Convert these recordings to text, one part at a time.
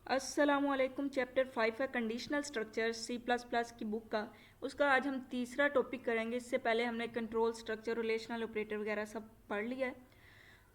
अस्सलामुअलैकुम। चैप्टर 5 है conditional structure C plus plus की बुक का। उसका आज हम तीसरा टॉपिक करेंगे। इससे पहले हमने कंट्रोल स्ट्रक्चर, रिलेशनल ऑपरेटर वगैरह सब पढ़ लिया है।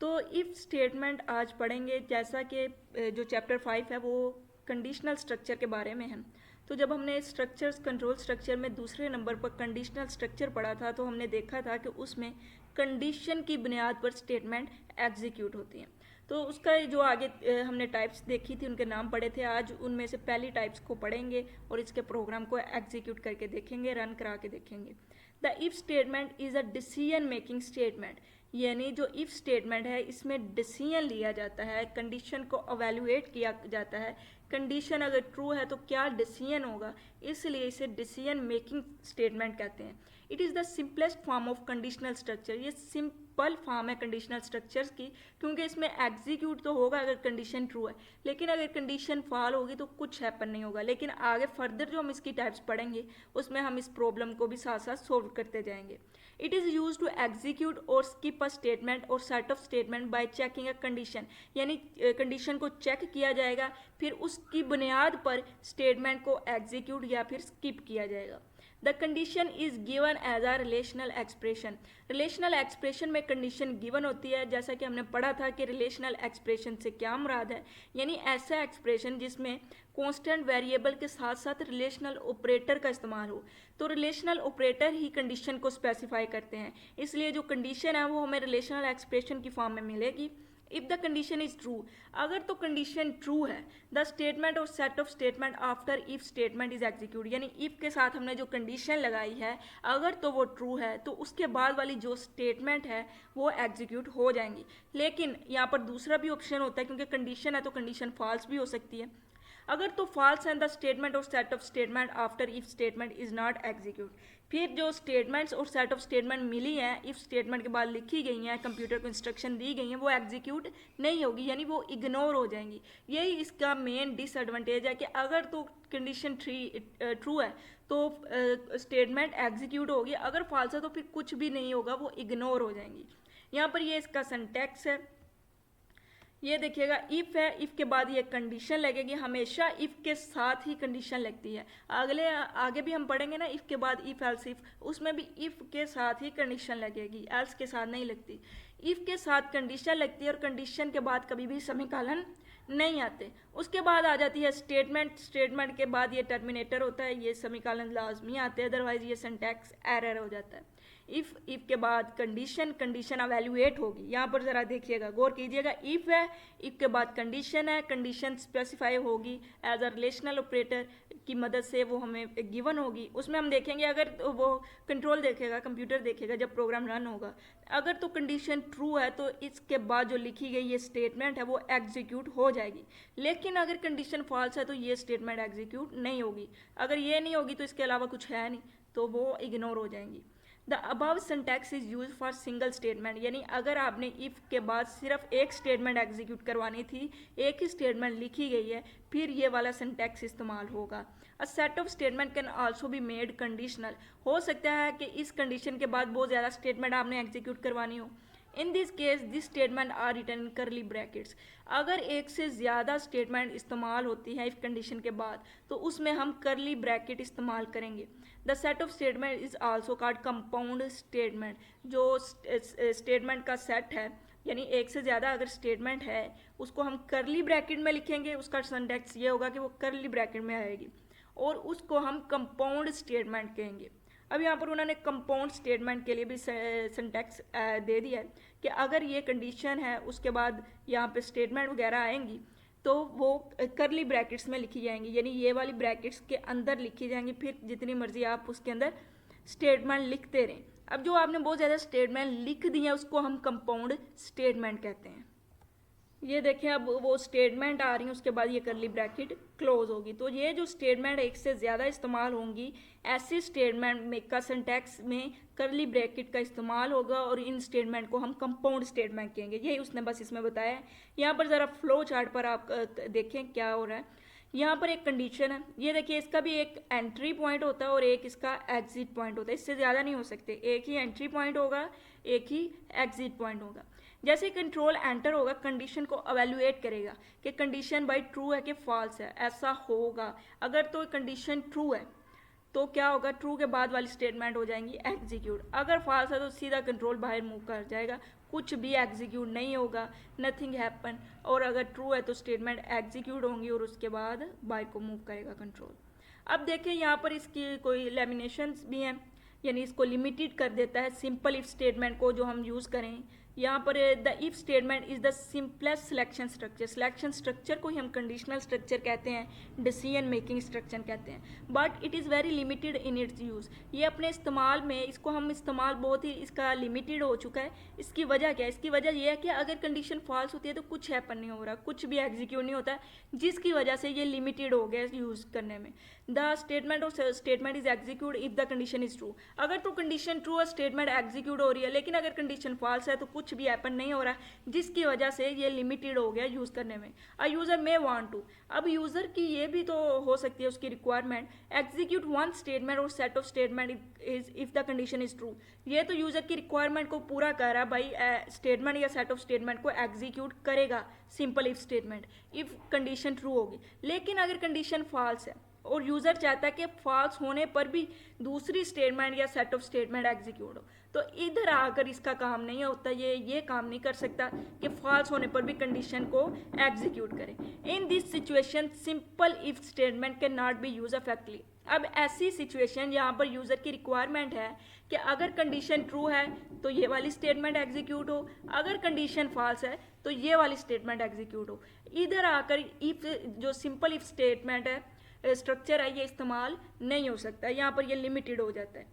तो इफ़ स्टेटमेंट आज पढ़ेंगे, जैसा कि जो चैप्टर 5 है वो कंडीशनल स्ट्रक्चर के बारे में है। तो जब हमने स्ट्रक्चर्स, कंट्रोल स्ट्रक्चर में दूसरे नंबर पर कंडीशनल स्ट्रक्चर पढ़ा था, तो हमने देखा था कि उसमें कंडीशन की बुनियाद पर स्टेटमेंट एग्जीक्यूट होती हैं। तो उसका जो आगे हमने टाइप्स देखी थी, उनके नाम पढ़े थे। आज उनमें से पहली टाइप्स को पढ़ेंगे और इसके प्रोग्राम को एग्जीक्यूट करके देखेंगे, रन करा के देखेंगे। The if statement is a decision making statement, यानी जो इफ स्टेटमेंट है इसमें डिसीजन लिया जाता है, कंडीशन को अवेलुएट किया जाता है। कंडीशन अगर ट्रू है तो क्या डिसीजन होगा, इसलिए इसे डिसीजन मेकिंग स्टेटमेंट कहते हैं। It is the simplest form of conditional structure, ये सिंपल फॉर्म है कंडीशनल स्ट्रक्चर्स की, क्योंकि इसमें एग्जीक्यूट तो होगा अगर कंडीशन ट्रू है, लेकिन अगर कंडीशन फॉल होगी तो कुछ हैपन नहीं होगा। लेकिन आगे फर्दर जो हम इसकी टाइप्स पढ़ेंगे उसमें हम इस प्रॉब्लम को भी साथ साथ सोल्व करते जाएंगे। It is use to execute or skip a statement और set of statement by checking a condition, यानी कंडीशन को चेक किया जाएगा, फिर उसकी बुनियाद पर स्टेटमेंट को एग्जीक्यूट या फिर स्किप किया जाएगा। The condition is given as a relational expression, relational expression में कंडीशन गिवन होती है। जैसा कि हमने पढ़ा था कि रिलेशनल एक्सप्रेशन से क्या मुराद है, यानी ऐसा एक्सप्रेशन जिसमें कांस्टेंट वेरिएबल के साथ साथ रिलेशनल ऑपरेटर का इस्तेमाल हो। तो रिलेशनल ऑपरेटर ही कंडीशन को स्पेसिफाई करते हैं, इसलिए जो कंडीशन है वो हमें रिलेशनल एक्सप्रेशन की फॉर्म में मिलेगी। If the condition is true, अगर तो कंडीशन ट्रू है, द स्टेटमेंट और set of statement after if statement is execute, यानी इफ के साथ हमने जो कंडीशन लगाई है अगर तो वो ट्रू है तो उसके बाद वाली जो स्टेटमेंट है वो एग्जीक्यूट हो जाएंगी। लेकिन यहाँ पर दूसरा भी ऑप्शन होता है, क्योंकि कंडीशन है तो कंडीशन फॉल्स भी हो सकती है। अगर तो फॉल्स एंड द स्टेटमेंट और set of statement after if statement is not execute, फिर जो स्टेटमेंट्स और सेट ऑफ स्टेटमेंट मिली हैं इफ स्टेटमेंट के बाद लिखी गई हैं, कंप्यूटर को इंस्ट्रक्शन दी गई हैं, वो एग्जीक्यूट नहीं होगी, यानी वो इग्नोर हो जाएंगी। यही इसका मेन डिसएडवांटेज है कि अगर तो कंडीशन ट्रू है तो स्टेटमेंट एग्जीक्यूट होगी, अगर फॉल्स है तो फिर कुछ भी नहीं होगा, वो इग्नोर हो जाएंगी। यहाँ पर ये इसका सिंटैक्स है, ये देखिएगा इफ़ है, इफ़ के बाद ये कंडीशन लगेगी, हमेशा इफ़ के साथ ही कंडीशन लगती है। आगे भी हम पढ़ेंगे ना, इफ़ के बाद इफ़ एल्स इफ़, उसमें भी इफ़ के साथ ही कंडीशन लगेगी, एल्स के साथ नहीं लगती। इफ़ के साथ कंडीशन लगती है और कंडीशन के बाद कभी भी समीकरण नहीं आते। उसके बाद आ जाती है स्टेटमेंट, स्टेटमेंट के बाद ये टर्मिनेटर होता है, ये समीकरण लाजमी आते हैं, अदरवाइज ये सिंटैक्स एरर हो जाता है। इफ़ के बाद कंडीशन, कंडीशन अवेल्युएट होगी। यहाँ पर ज़रा देखिएगा, गौर कीजिएगा, इफ़ है, इफ़ के बाद कंडीशन है, कंडीशन स्पेसिफाई होगी एज अ रिलेशनल ऑपरेटर की मदद से, वो हमें गिवन होगी। उसमें हम देखेंगे, अगर वो कंट्रोल देखेगा, कंप्यूटर देखेगा जब प्रोग्राम रन होगा, अगर तो कंडीशन ट्रू है तो इसके बाद जो लिखी गई ये स्टेटमेंट है वो एग्जीक्यूट हो जाएगी। लेकिन अगर कंडीशन फॉल्स है तो ये स्टेटमेंट एग्जीक्यूट नहीं होगी। अगर ये नहीं होगी तो इसके अलावा कुछ है नहीं, तो वो इग्नोर हो जाएंगी। The above syntax is use for single statement, यानी अगर आपने इफ़ के बाद सिर्फ एक स्टेटमेंट एग्जीक्यूट करवानी थी, एक ही स्टेटमेंट लिखी गई है, फिर ये वाला सिंटैक्स इस्तेमाल होगा। A set of statement can also be made conditional, हो सकता है कि इस कंडीशन के बाद बहुत ज़्यादा स्टेटमेंट आपने एग्जीक्यूट करवानी हो। In this case this statement are written in curly brackets, अगर एक से ज़्यादा स्टेटमेंट इस्तेमाल होती है इफ कंडीशन के बाद तो उसमें हम करली ब्रैकेट इस्तेमाल करेंगे। The set of statement is also called compound statement, जो स्टेटमेंट का सेट है, यानी एक से ज़्यादा अगर स्टेटमेंट है उसको हम करली ब्रैकेट में लिखेंगे, उसका सिंटैक्स ये होगा कि वो करली ब्रैकेट में आएगी, और उसको हम कंपाउंड स्टेटमेंट कहेंगे। अब यहाँ पर उन्होंने कंपाउंड स्टेटमेंट के लिए भी सिंटैक्स दे दिया है कि अगर ये कंडीशन है उसके बाद यहाँ पे स्टेटमेंट वगैरह आएंगी तो वो करली ब्रैकेट्स में लिखी जाएंगी, यानी ये वाली ब्रैकेट्स के अंदर लिखी जाएंगी, फिर जितनी मर्जी आप उसके अंदर स्टेटमेंट लिखते रहें। अब जो आपने बहुत ज़्यादा स्टेटमेंट लिख दी है उसको हम कंपाउंड स्टेटमेंट कहते हैं। ये देखें, अब वो स्टेटमेंट आ रही है, उसके बाद ये करली ब्रैकेट क्लोज होगी। तो ये जो स्टेटमेंट एक से ज़्यादा इस्तेमाल होंगी, ऐसे स्टेटमेंट में का सिंटैक्स में करली ब्रैकेट का इस्तेमाल होगा, और इन स्टेटमेंट को हम कंपाउंड स्टेटमेंट कहेंगे। यही उसने बस इसमें बताया है। यहाँ पर ज़रा फ्लो चार्ट पर आप देखें क्या हो रहा है। यहाँ पर एक कंडीशन है, ये देखिए, इसका भी एक एंट्री पॉइंट होता है और एक इसका एग्जिट पॉइंट होता है, इससे ज़्यादा नहीं हो सकते। एक ही एंट्री पॉइंट होगा, एक ही एग्जिट पॉइंट होगा। जैसे कंट्रोल एंटर होगा कंडीशन को एवेल्युएट करेगा कि कंडीशन भाई ट्रू है कि फॉल्स है, ऐसा होगा। अगर तो कंडीशन ट्रू है तो क्या होगा, ट्रू के बाद वाली स्टेटमेंट हो जाएंगी एग्जीक्यूट। अगर फॉल्स है तो सीधा कंट्रोल बाहर मूव कर जाएगा, कुछ भी एग्जीक्यूट नहीं होगा, नथिंग हैपन। और अगर ट्रू है तो स्टेटमेंट एग्जीक्यूट होंगी और उसके बाद बाहर को मूव करेगा कंट्रोल। अब देखें यहाँ पर इसकी कोई लेमिनेशंस भी हैं, यानी इसको लिमिटेड कर देता है सिंपल इफ स्टेटमेंट को जो हम यूज़ करें। यहाँ पर the if statement is the simplest selection structure. Selection structure को ही हम कंडीशनल स्ट्रक्चर कहते हैं, डिसीजन मेकिंग स्ट्रक्चर कहते हैं, but it is very limited in its use. ये अपने इस्तेमाल में इसको हम इस्तेमाल बहुत ही इसका लिमिटेड हो चुका है। इसकी वजह क्या है? इसकी वजह यह है कि अगर कंडीशन फॉल्स होती है तो कुछ हैपन नहीं हो रहा, कुछ भी एग्जीक्यूट नहीं होता, जिसकी वजह से ये लिमिटेड हो गया यूज़ करने में। The statement of statement is execute if the condition is true. अगर तो कंडीशन ट्रू है स्टेटमेंट एग्जीक्यूट हो रही है, लेकिन अगर कंडीशन फॉल्स है तो कुछ भी हैपन नहीं हो रहा, जिसकी वजह से ये लिमिटेड हो गया यूज़ करने में। A user may want to, अब यूज़र की ये भी तो हो सकती है उसकी रिक्वायरमेंट, एग्जीक्यूट वन स्टेटमेंट और set of statement is if the condition is true. ये तो यूज़र की रिक्वायरमेंट को पूरा कर रहा है भाई, स्टेटमेंट या सेट ऑफ स्टेटमेंट को एग्जीक्यूट करेगा simple if statement if condition true होगी। लेकिन अगर कंडीशन फॉल्स है और यूज़र चाहता है कि फॉल्स होने पर भी दूसरी स्टेटमेंट या सेट ऑफ स्टेटमेंट एग्जीक्यूट हो, तो इधर आकर इसका काम नहीं होता, ये काम नहीं कर सकता कि फॉल्स होने पर भी कंडीशन को एग्जीक्यूट करें। In this situation simple if statement can not be use effectively. अब ऐसी सिचुएशन यहाँ पर यूज़र की रिक्वायरमेंट है कि अगर कंडीशन ट्रू है तो ये वाली स्टेटमेंट एग्जीक्यूट हो, अगर कंडीशन फॉल्स है तो ये वाली स्टेटमेंट एग्जीक्यूट हो। इधर आकर इफ जो सिंपल इफ स्टेटमेंट है स्ट्रक्चर है ये इस्तेमाल नहीं हो सकता, यहाँ पर ये लिमिटेड हो जाता है।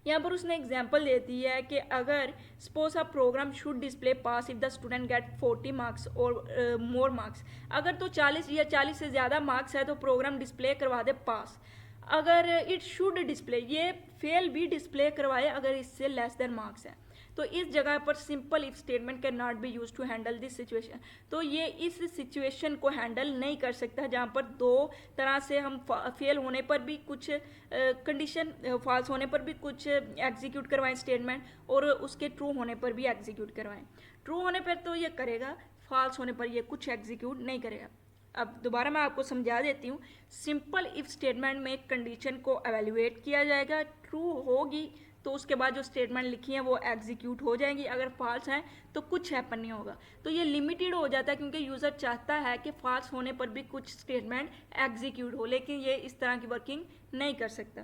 यहाँ पर उसने एग्जाम्पल दे दी है कि अगर suppose a programme should display pass if the student gate 40 marks और मोर मार्क्स। अगर तो 40 या 40 से ज़्यादा मार्क्स है तो प्रोग्राम डिस्प्ले करवा दे पास। अगर इट शुड डिस्प्ले, ये फेल भी डिस्प्ले करवाए अगर इससे लेस देन मार्क्स है। तो इस जगह पर simple if statement can not be use to handle this situation. तो ये इस सिचुएशन को हैंडल नहीं कर सकता जहाँ पर दो तरह से हम फेल होने पर भी कुछ कंडीशन फॉल्स होने पर भी कुछ एग्जीक्यूट करवाएं स्टेटमेंट, और उसके ट्रू होने पर भी एग्जीक्यूट करवाएं। ट्रू होने पर तो ये करेगा, फॉल्स होने पर ये कुछ एग्जीक्यूट नहीं करेगा। अब दोबारा मैं आपको समझा देती हूँ। सिंपल इफ स्टेटमेंट में कंडीशन को एवेल्युएट किया जाएगा, ट्रू होगी तो उसके बाद जो स्टेटमेंट लिखी है वो एग्जीक्यूट हो जाएंगी, अगर फॉल्स है तो कुछ हैपन नहीं होगा। तो ये लिमिटेड हो जाता है क्योंकि यूज़र चाहता है कि फॉल्स होने पर भी कुछ स्टेटमेंट एग्जीक्यूट हो, लेकिन ये इस तरह की वर्किंग नहीं कर सकता।